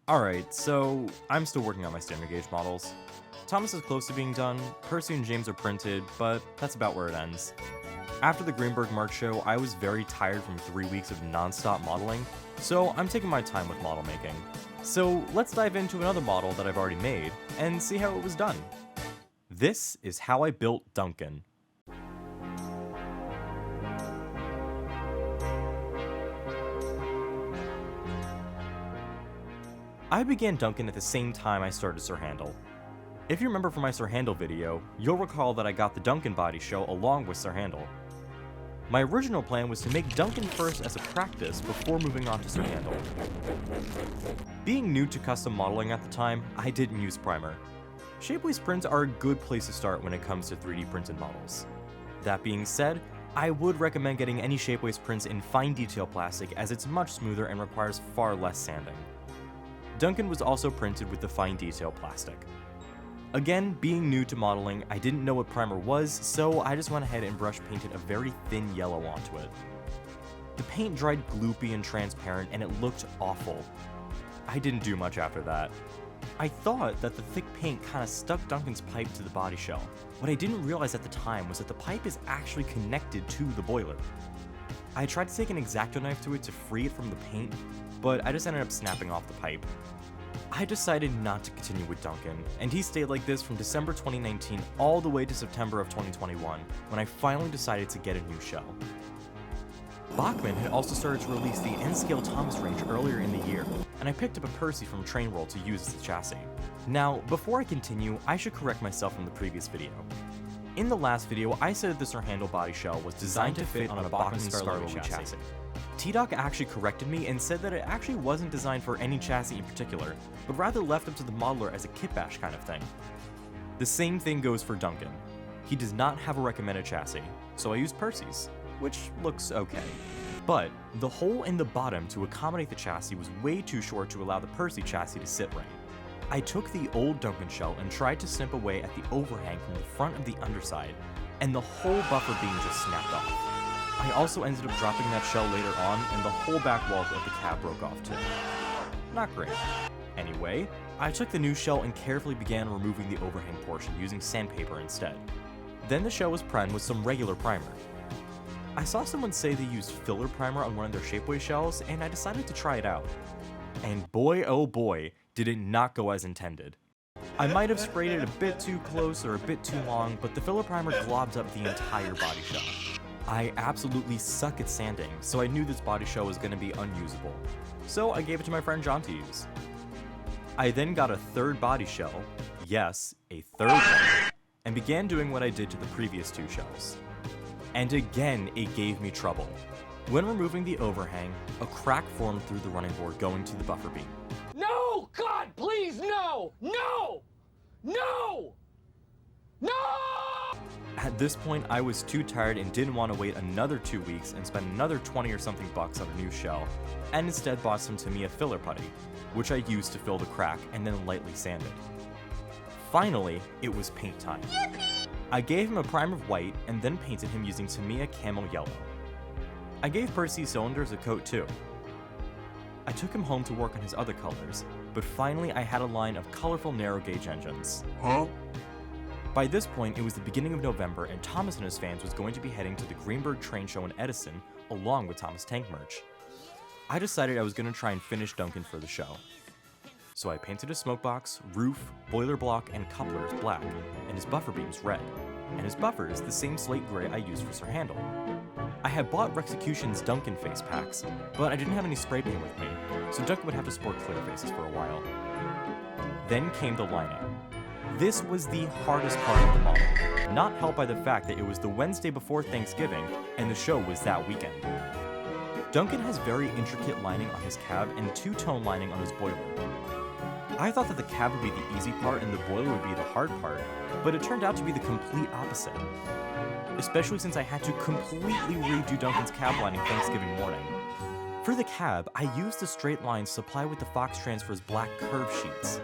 Alright, so I'm still working on my standard gauge models. Thomas is close to being done, Percy and James are printed, but that's about where it ends. After the Greenberg Mark show, I was very tired from 3 weeks of non-stop modeling, so I'm taking my time with model making. So let's dive into another model that I've already made, and see how it was done. This is how I built Duncan. I began Duncan at the same time I started Sir Handel. If you remember from my Sir Handel video, you'll recall that I got the Duncan body show along with Sir Handel. My original plan was to make Duncan first as a practice before moving on to Sir Handel. Being new to custom modeling at the time, I didn't use primer. Shapeways prints are a good place to start when it comes to 3D printed models. That being said, I would recommend getting any Shapeways prints in fine detail plastic as it's much smoother and requires far less sanding. Duncan was also printed with the fine detail plastic. Again, being new to modeling, I didn't know what primer was, so I just went ahead and brush painted a very thin yellow onto it. The paint dried gloopy and transparent and it looked awful. I didn't do much after that. I thought that the thick paint kinda stuck Duncan's pipe to the body shell. What I didn't realize at the time was that the pipe is actually connected to the boiler. I tried to take an X-Acto knife to it to free it from the paint, but I just ended up snapping off the pipe. I decided not to continue with Duncan, and he stayed like this from December 2019 all the way to September of 2021, when I finally decided to get a new shell. Bachmann had also started to release the N-Scale Thomas range earlier in the year, and I picked up a Percy from Train World to use as the chassis. Now, before I continue, I should correct myself from the previous video. In the last video, I said that the Sir Handel body shell was designed to fit on a Bachmann Scarlet chassis. T-Doc actually corrected me and said that it actually wasn't designed for any chassis in particular, but rather left up to the modeler as a kit bash kind of thing. The same thing goes for Duncan. He does not have a recommended chassis, so I used Percy's, which looks okay. But the hole in the bottom to accommodate the chassis was way too short to allow the Percy chassis to sit right. I took the old Duncan shell and tried to snip away at the overhang from the front of the underside, and the whole buffer beam just snapped off. I also ended up dropping that shell later on, and the whole back wall of the cab broke off too. Not great. Anyway, I took the new shell and carefully began removing the overhang portion using sandpaper instead. Then the shell was primed with some regular primer. I saw someone say they used filler primer on one of their Shapeways shells, and I decided to try it out. And boy oh boy, did it not go as intended. I might have sprayed it a bit too close or a bit too long, but the filler primer globbed up the entire body shell. I absolutely suck at sanding, so I knew this body shell was going to be unusable. So I gave it to my friend John to use. I then got a third body shell, yes, a third one, and began doing what I did to the previous two shells. And again, it gave me trouble. When removing the overhang, a crack formed through the running board going to the buffer beam. No! God, please, no! No! No! No! At this point, I was too tired and didn't want to wait another 2 weeks and spend another 20 or something bucks on a new shell, and instead bought some Tamiya filler putty, which I used to fill the crack and then lightly sanded. Finally, it was paint time. I gave him a prime of white and then painted him using Tamiya Camel Yellow. I gave Percy's cylinders a coat too. I took him home to work on his other colors, but finally I had a line of colorful narrow gauge engines. By this point, it was the beginning of November, and Thomas and his fans was going to be heading to the Greenberg Train Show in Edison, along with Thomas Tank merch. I decided I was going to try and finish Duncan for the show. So I painted his smokebox, roof, boiler block, and couplers black, and his buffer beams red, and his buffers the same slate gray I used for Sir Handel. I had bought Rexecution's Duncan face packs, but I didn't have any spray paint with me, so Duncan would have to sport clear faces for a while. Then came the lining. This was the hardest part of the model, not helped by the fact that it was the Wednesday before Thanksgiving and the show was that weekend. Duncan has very intricate lining on his cab and two-tone lining on his boiler. I thought that the cab would be the easy part and the boiler would be the hard part, but it turned out to be the complete opposite. Especially since I had to completely redo Duncan's cab lining Thanksgiving morning. For the cab, I used the straight lines supplied with the Fox Transfer's black curve sheets.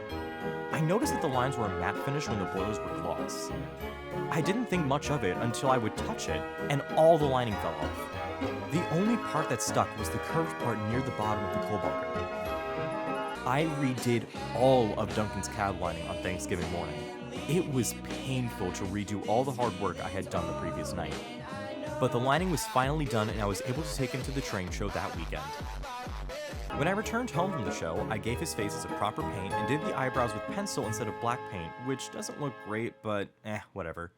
I noticed that the lines were a matte finish when the boilers were gloss. I didn't think much of it until I would touch it, and all the lining fell off. The only part that stuck was the curved part near the bottom of the coal bunker. I redid all of Duncan's cab lining on Thanksgiving morning. It was painful to redo all the hard work I had done the previous night. But the lining was finally done and I was able to take him to the train show that weekend. When I returned home from the show, I gave his faces a proper paint and did the eyebrows with pencil instead of black paint, which doesn't look great, but whatever.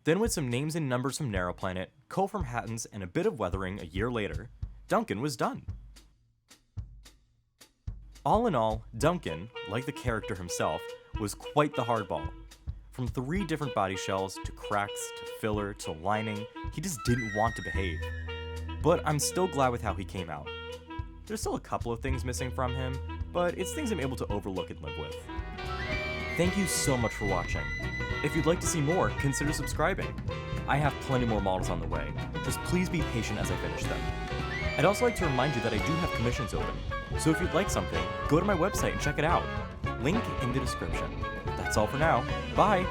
Then with some names and numbers from Narrow Planet, coal from Hattons, and a bit of weathering a year later, Duncan was done. All in all, Duncan, like the character himself, was quite the hardball. From 3 different body shells, to cracks, to filler, to lining, he just didn't want to behave. But I'm still glad with how he came out. There's still a couple of things missing from him, but it's things I'm able to overlook and live with. Thank you so much for watching. If you'd like to see more, consider subscribing. I have plenty more models on the way, just please be patient as I finish them. I'd also like to remind you that I do have commissions open, so if you'd like something, go to my website and check it out. Link in the description. That's all for now. Bye!